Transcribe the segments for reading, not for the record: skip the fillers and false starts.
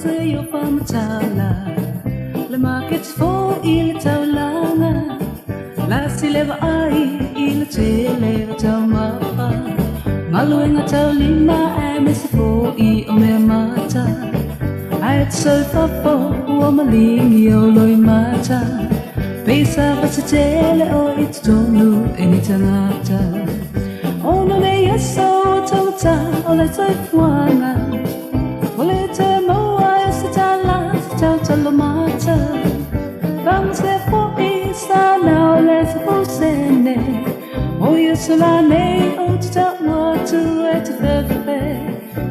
say you're from Tala. Le market's for il Taulanga. La sileva ai il tele Tamapa. Maluenga Taulima, I miss for e o me mata. I'd surf up for woman, yolo mata. Pesa vasitele o it's tonu any tanata. Oh no, they are so tota, all I say fuanga. Well, it's a moa, it's a last, it's a lamata. Vamos there for Isa now, let's go send it. Oh, yes, Solane, oh, to tell what to wear to the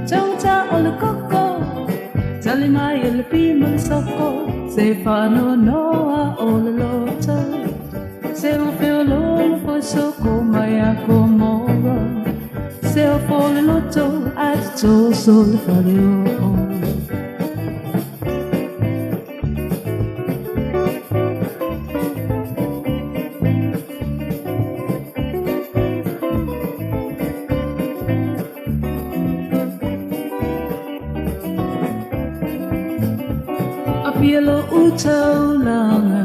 don't tell all the cocoa. Tell him I will be my soko. Say, Fano, Noah, all the loto. Say, we feel all for soko, my acomoro. Say, for the loto, I told so for you. Pielo utaulanga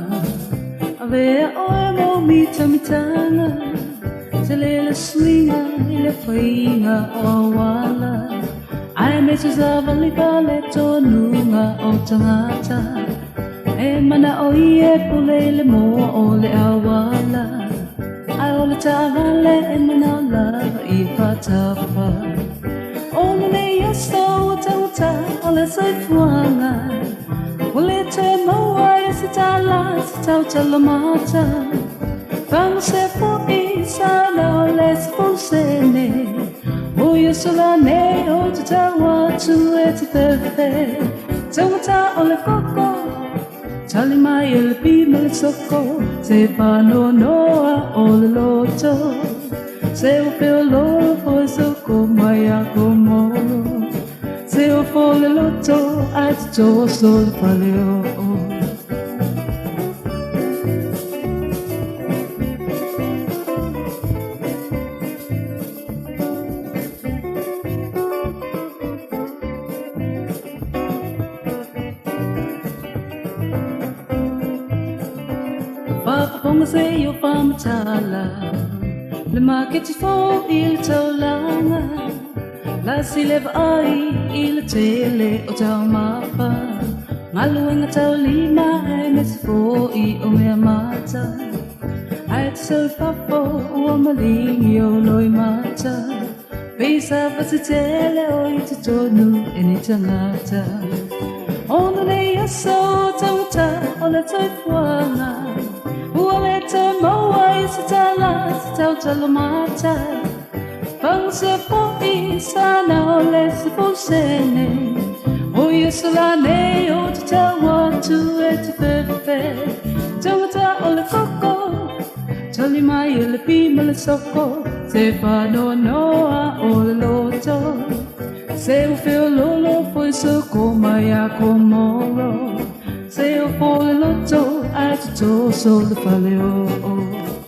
Avea oe mo mita mitanga Telele swinga ile fainga o wala Ai mesu zava likale tonunga o tangata E mana o ie pulele mo o le awala Ai o le tavale e mana o lava I patapa O mune yaso uta o le saifuanga Well, it's a moa, it's a tala, it's a talamata. Vamos a for Isa, now let's go sene. Oh, you're solane, oh, to tell what to it, perfect. Tamata o le coco, tali mai il bimel socco. Se fanno noa o le loto. Se o feel low for socco, mai acomoro. Se eu for le loto, I to sol paleo. Papa ponga se eu fama tala, le market for il taulanga. La sileva ai il tele o tau mapa Maluenga tau lima e mes fo I o mea mata Ai te sau papo ua malingi o loi mata Pesa vasi tele o I te tonu e ni tangata Ono nei aso tauta o le tai fuanga Ua le te maua I se tala se tau tala mata Vamos a for Isa now, let's go sene. Oh, yes, Solane, oh, to tell what to it, perfect. Tamata o le coco, tali mai il bimel socco. Se Fano noa o le loto. Se o feel lolo foi socco, mai acomoro. Se o for le loto, I to so le faleo.